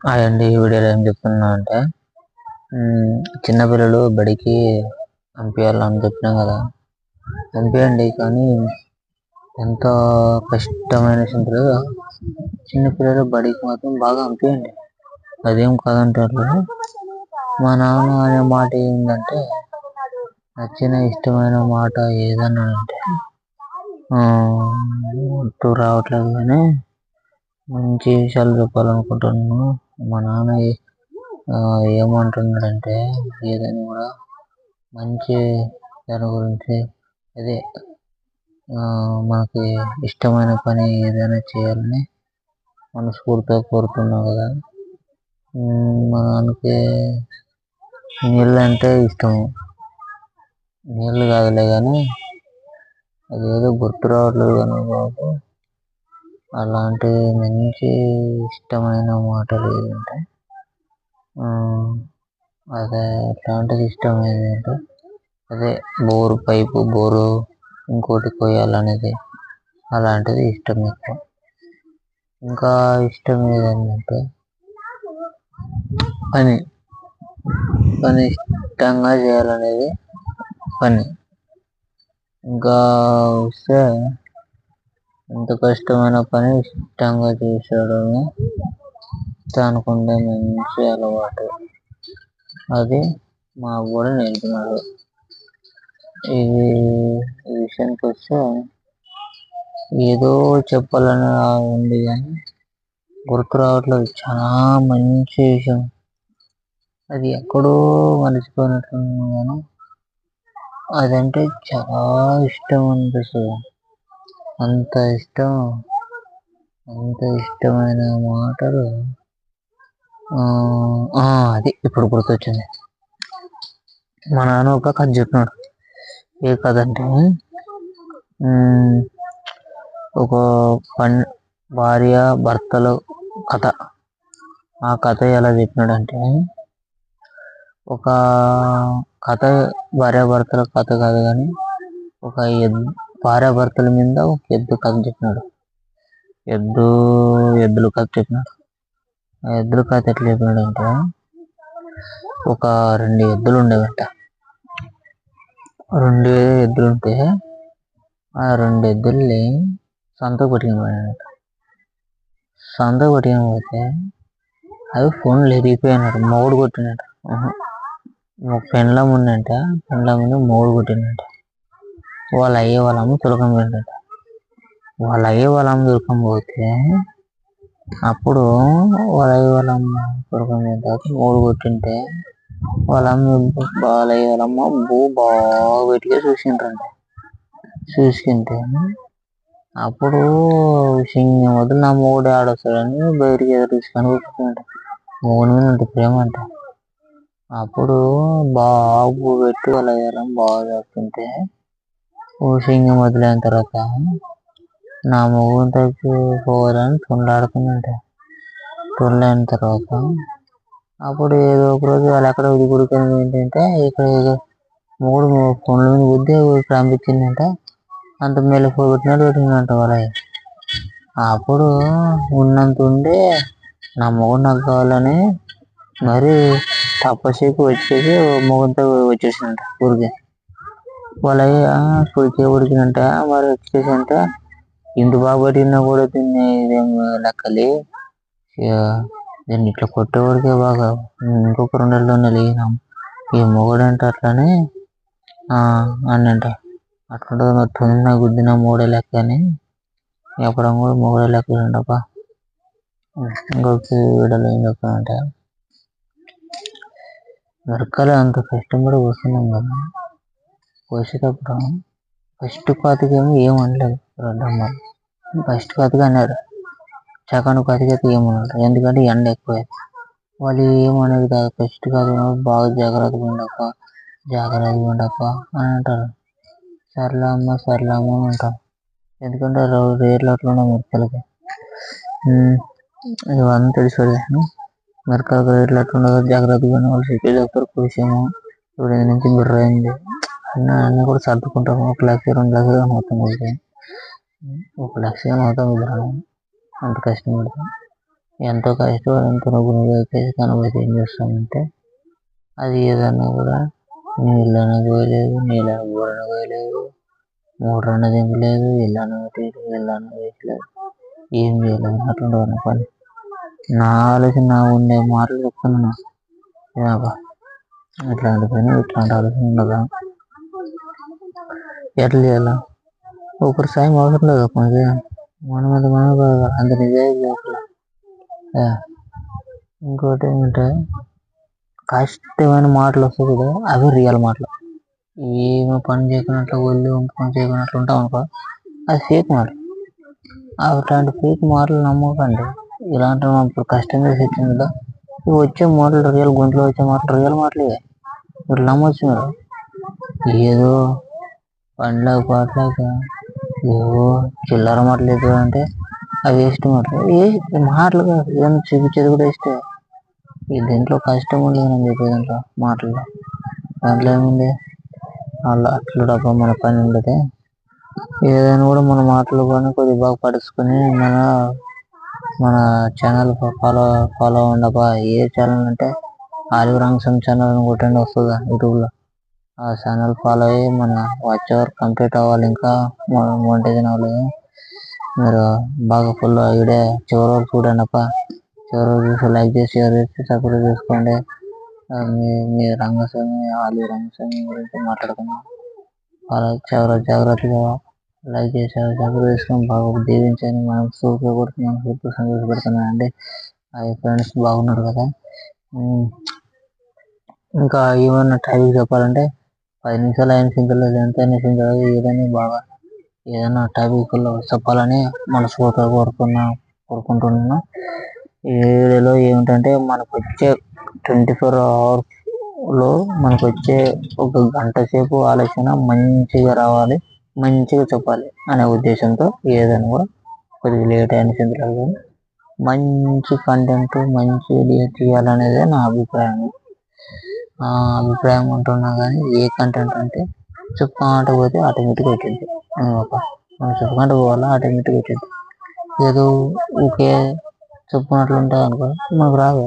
Hi అండి. ఈ వీడియోలో ఏం చెప్తున్నా అంటే చిన్నపిల్లలు బడికి పంపించాలని చెప్పినాం కదా, పంపించండి. కానీ ఎంతో కష్టమైన చింతలు చిన్నపిల్లలు బడికి మాత్రం బాగా పంపించండి. అదేం కాదంటారు. మా నాన్న అనే మాట ఏంటంటే, నచ్చిన ఇష్టమైన మాట ఏదన్నా అంటే గుర్తు రావట్లేదు, కానీ మంచి విషయాలు చెప్పాలనుకుంటున్నాను. మా నాన్న ఏమంటున్నాడంటే, ఏదైనా కూడా మంచి దాని గురించి, అదే మనకి ఇష్టమైన పని ఏదైనా చేయాలని మనస్ఫూర్తిగా కోరుతున్నాం కదా. మా నాన్నకి నీళ్ళు అంటే ఇష్టము. నీళ్ళు కాదులే కానీ అదేదో గుర్తు రావట్లేదు కానీ బాబు, అలాంటి మంచి ఇష్టమైన మాటలు ఏంటంటే, అదే అట్లాంటిది ఇష్టమైనది అంటే అదే బోరు ఇంకోటి కొయ్యాలనేది, అలాంటిది ఇష్టం ఎక్కువ. ఇంకా ఇష్టం ఏదంటే పని ఇష్టంగా చేయాలనేది పని. ఇంకా వస్తే ఎంత కష్టమైన పని ఇష్టంగా చేసేయడమే అనుకుంటే మంచి అలవాటు. అది మా కూడా నేర్పినాడు. ఈ విషయానికి వస్తే ఏదో చెప్పాలని ఉంది కానీ గుర్తు రావట్లేదు. చాలా మంచి విషయం, అది ఎక్కడో మర్చిపోయినట్లున్నాను కానీ అదంటే చాలా ఇష్టం అనిపిస్తుంది. అంత ఇష్టమైన మాటలు అది ఇప్పుడు గుర్తొచ్చింది. మా నాన్న ఒక కథ చెప్పినాడు. ఏ కథ అంటే, ఒక భార్య భర్తల కథ. ఆ కథ ఎలా చెప్పినాడంటే, ఒక కథ భార్యాభర్తల కథ కాదు కానీ ఒక భార్యాభర్తల మీద ఒక ఎద్దు కథ చెప్పినాడు. ఎద్దుల కథ చెప్పినాడు. ఆ ఎద్దుల కథ ఎట్లా చెప్పినాడంటే, ఒక 2 ఎద్దులు ఉండేవంట. 2 ఎద్దులుంటే ఆ 2 ఎద్దుల్ని సంతకు పట్టుకుని పోతే అవి ఫోన్లు ఎరిగిపోయినాడు. మొగుడు కొట్టినట్టు పెండ్లం ఉందంట. పెండ్లం ముందు మొగుడు కొట్టినట్ట. వాళ్ళ అమ్మ తులకం పోయిందట. పోతే అప్పుడు వాళ్ళ అమ్మ తులకం పోయిన తర్వాత మొగుడు కొట్టింటే వాళ్ళమ్మ బాగా గట్టిగా చూసుకుంటే అప్పుడు వదిలి నా మొగుడు ఆడొస్తాడని బయటికి ఎదురు తీసుకొని కూర్చుంట. మొగుడి మీద ఉంటే ప్రేమ అంట. అప్పుడు బాగా పెట్టి వాళ్ళ బాగా చెప్తుంటే సింగం వదిలేన తర్వాత నా మొగుడిని తప్పిపోవాలని తొండాడుతుందంట. తొండైన తర్వాత అప్పుడు ఏదో ఒక రోజు వాళ్ళు ఎక్కడ గుడికొని ఏంటంటే, ఇక్కడ ఏదో మొగుడు ఫోన్ల మీద బుద్ధి పంపించిందంట. అంత మెల్లిపోగొట్టినట్టు పెట్టిందంట వాళ్ళ. అప్పుడు ఉన్నంత ఉండి నా మొగుడు నాకు కావాలని మరి తప్పసేపు వచ్చేసి మొగుడితో వచ్చేసిందంట ఊరికి. వాళ్ళ పుడికే ఉడికినంట. మరి వచ్చేసి అంటే, ఇంటి బాగా పట్టినా కూడా తినే ఇదేం లెక్కలి, దీన్ని ఇట్లా కొట్టేవాడికే బాగా ఇంకొక 2 నెలలు ఈ మొగుడు అంటే అట్లని అన్నంట. అట్లా తొందిన గుద్దిన మొగుడే లెక్క అని ఎప్పడం కూడా మొగుడే లెక్క ఉండప్ప. ఇంకొక వీడియోలో ఏం చెప్తానంటే, మిరపకాయలు అంత కష్టపడి వస్తున్నాం కదా, కోసేటప్పుడు ఫస్ట్ కోతకేమో ఏం అనలేదు రొడ్డమ్మ. ఫస్ట్ కోతకి అన్నారు. సెకండ్ కోతకి అయితే ఏమన్నారు, ఎందుకంటే ఎండ ఎక్కువ. వాళ్ళు ఏమనేది కాదు. ఫస్ట్ కోత బాగా జాగ్రత్తగా ఉండప్ప అని అంటారు. సర్లే అమ్మ అని అంటాం. ఎందుకంటే రేట్లు అట్లా ఉన్నాయి మిరపకాయలకి. ఇవన్నీ తెలిసిపోయి మిరపకాయలకి రేట్లు ఎట్లా ఉండదో జాగ్రత్తగా వాళ్ళు సిటీ చెప్తారు. కోసేమో ఇప్పుడు నుంచి బిర్రైంది అన్నీ కూడా సర్దుకుంటాము. 1 లక్ష 2 లక్షలు మొత్తం కూలిపోయి 1 లక్ష మొత్తం అంత కష్టం పడతాం. ఎంతో కష్టపడి ఎంతో నువ్వు కనబడితే ఏం చేస్తామంటే అది ఏదన్నా కూడా నీళ్ళని పోయలేదు, నీళ్ళని బోరని పోయలేదు, మోటార్ అన్నది దింపలేదు, ఇళ్ళని వేయలేదు, ఏం చేయలేదు అటువంటి పని. నా ఆలోచన నా ఉండే మాటలు చెప్తున్నా. ఇట్లాంటి పని ఇట్లాంటి ఆలోచన ఉండదా? ఎట్లా చేయాలా? ఒకరి సాయం అవసరం లేదు. మనకి మనం అంత నిజాయితీ. ఇంకోటి ఏమంటే కష్టమైన మాటలు వస్తాయి కదా, అవి రియల్ మాటలు. ఏమో పని చేయకున్నట్లు ఒళ్ళు పని చేయకున్నట్లు ఉంటాం అనుకో, అది ఫేక్ మాటలు. అట్లాంటి ఫేక్ మాటలు నమ్మకండి. ఇలాంటి ఇప్పుడు కష్టం చేసి వచ్చింది కదా, ఇవి వచ్చే మాటలు రియల్, గుంట్లో వచ్చే మాటలు రియల్ మాటలు. మీరు నమ్మొచ్చు. మీరు ఏదో పండ్ల పాటలేక ఏవో చిల్లర మాటలు ఎదురు అంటే అవి వేస్ట్ మాటలు. మాటలు కాదు, ఏదైనా చూపించేది కూడా వేస్తే. దీంట్లో కష్టం ఉండదు నేను చెప్పే దాంట్లో మాటల్లో. దాంట్లో ఏముంది? అలా అట్లు డబ్బా మన పని ఉండదు. ఏదైనా కూడా మన మాటలు కానీ కొద్దిగా బాగా పడుచుకొని మన ఛానల్ ఫాలో అవ్వండి. ఏ ఛానల్ అంటే ఆదివరాంశం ఛానల్ అని కొట్టండి, వస్తుందా యూట్యూబ్లో. ఆ ఛానల్ ఫాలో అయ్యి మన వాచ్ అవర్ కంప్లీట్ అవ్వాలి. ఇంకా మోనిటైజేషన్ అవ్వలేదు. మీరు బాగా ఫుల్ వీడియో చివరి వరకు చూడండి. చివరి చూసి లైక్ చేసి షేర్ చేసి సబ్స్క్రైబ్ చేసుకోండి. మీ రంగస్వామి ఆది రంగస్వామి గురించి మాట్లాడుకున్నాం. అలా జాగ్రత్తగా లైక్ చేసి సబ్స్క్రైబ్ చేసుకొని బాగా దీవించండి. మనం సూపర్ కొడుతున్నాం, సూపర్ సంతోషపడుతున్నాం అండి. అది ఫ్రెండ్స్ బాగున్నారు కదా. ఇంకా ఏమన్నా టాపిక్ చెప్పాలంటే 10 నిమిషాలు అయిన సింగల్ ఎంత సింగల్ ఏదైనా బాగా ఏదైనా టాపిక్ చెప్పాలని మనస్ఫూర్తిగా కోరుకుంటున్నాను. ఈ వీడియోలో ఏమిటంటే మనకు వచ్చే 24 అవర్స్లో మనకు వచ్చే ఒక గంట సేపు ఆలోచన మంచిగా రావాలి, మంచిగా చెప్పాలి అనే ఉద్దేశంతో ఏదైనా కూడా కొద్దిగా లేట్ అయిన సింగల్ మంచి కంటెంట్ మంచి తీయాలనేదే నా అభిప్రాయం. అంటున్నా కానీ ఏ కంటెంట్ అంటే చెప్పుకుంటూ పోతే ఆటోమేటిక్గా వచ్చింది. మనం చెప్పుకుంటూ పోవాలా, ఆటోమేటిక్గా వచ్చింది. ఏదో ఊరికే చెప్పుకున్నట్లు ఉంటుంది అనుకో, మనకు రాదు.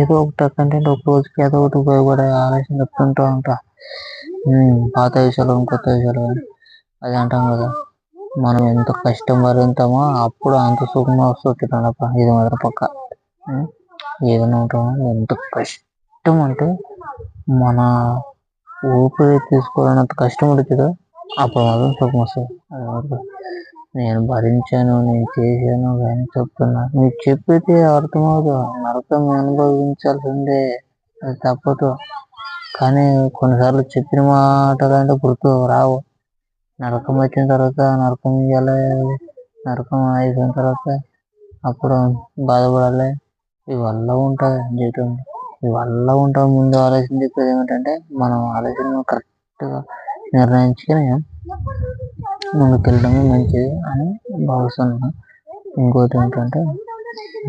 ఏదో ఒకటి కంటెంట్ ఒక రోజుకి ఏదో ఒకటి ఉపయోగపడే ఆలోచన చెప్తుంటూ ఉంటా. పాత విషయాలు కొత్త విషయాలు అది అంటాం కదా. మనం ఎంత కష్టం భరిస్తామో అప్పుడు అంత సుఖంగా వస్తుంది. ఇది మాత్రం పక్క. ఏదైనా ఉంటామో ఎంత కష్టం అంటే మన ఊపిరి తీసుకోవాలన్నంత కష్టం ఉంటుంది. అప్పుడు మాత్రం సుఖం వస్తుంది. నేను భరించాను, నేను చేశాను కానీ చెప్తున్నా. మీకు చెప్పితే అర్థమవుతుంది. నరకం అనుభవించాల్సిందే, అది తప్పదు. కానీ కొన్నిసార్లు చెప్పిన మాటలంటే గుర్తు రావు. నరకం వచ్చిన తర్వాత నరకం ఇవ్వాలి, నరకం అయిపోయిన తర్వాత అప్పుడు బాధపడాలి. ఇవల్ల ఉంటుంది జీవితం. ఇవల్ల ఉంటాం. ముందు ఆలోచన చెప్పేది ఏమిటంటే మనం ఆలోచన కరెక్ట్గా నిర్ణయించుకొని ముందుకెళ్ళడమే మంచిది అని భావిస్తున్నాను. ఇంకోటి ఏంటంటే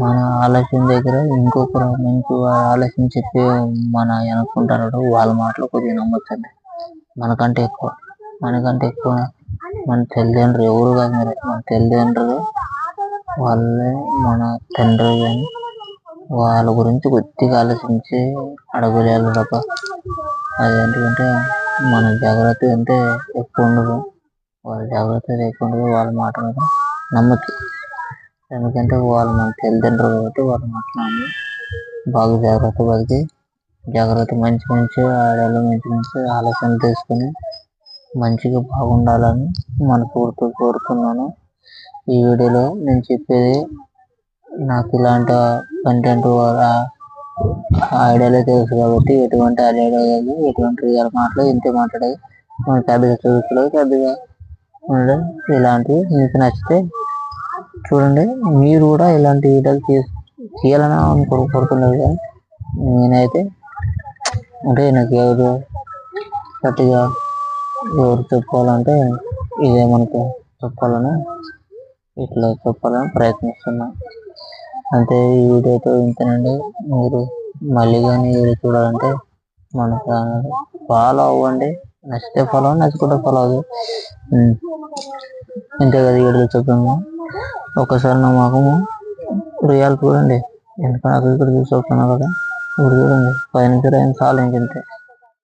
మన ఆలోచన దగ్గర ఇంకొకరు మంచి ఆలోచన చెప్పి మన అనుకుంటారు. వాళ్ళ మాటలు కొద్దిగా నమ్మొచ్చండి. మనకంటే ఎక్కువ మన తల్లిదండ్రులు ఎవరు కాదు. మరి మన తల్లిదండ్రులు వాళ్ళే మన తండ్రి కానీ వాళ్ళ గురించి కొద్దిగా ఆలోచించి అడగలేరు తప్ప. అదేంటంటే మన జాగ్రత్త అంటే ఎక్కువ ఉండదు. వాళ్ళ జాగ్రత్త ఎక్కువ ఉండదు. వాళ్ళ మాట మీద నమ్మచ్చు. ఎందుకంటే వాళ్ళు మన తల్లిదండ్రులు కాబట్టి వాళ్ళ మాట నమ్మి బాగా జాగ్రత్త పడితే మంచి ఆడవాళ్ళు మంచి ఆలోచనలు తీసుకొని మంచిగా బాగుండాలని మనస్ఫూర్తిగా కోరుతున్నాను. ఈ వీడియోలో నేను చెప్పేది నాకు ఇలాంటి కంటెంట్ ఐడియాలే తెలుసు కాబట్టి ఎటువంటి ఐడియా కాదు, ఎటువంటి రియల్ మాటలు ఇంతే మాట్లాడేది మన పెద్దగా చదువుకోలేదు. పెద్దగా ఉండడం ఇలాంటివి మీకు నచ్చితే చూడండి. మీరు కూడా ఇలాంటి వీడియోలు చేయాలని కోరుకున్నారు. కానీ నేనైతే అంటే నాకు ఎవరు గట్టిగా ఎవరు చెప్పుకోవాలంటే ఇదేమనుకో చెప్పాలని ఇట్లా చెప్పాలని ప్రయత్నిస్తున్నా. అంతే. ఈ వీడియోతో ఇంతేనండి. మీరు మళ్ళీ కానీ వీడియో చూడాలంటే మన ఛానల్ ఫాలో అవ్వండి. నచ్చితే ఫాలో అవ్వండి, నచ్చకుండా ఫాలో అవ్వదు. ఇంతే కదా వీడియో చెప్పాము. ఒకసారి నా మొహము రియల్ చూడండి. ఎందుకంటే అక్కడ ఇక్కడ చూసి వస్తున్నావు కదా, ఇప్పుడు చూడండి పైనుంచి రైన్ చాలు ఇంకంతే.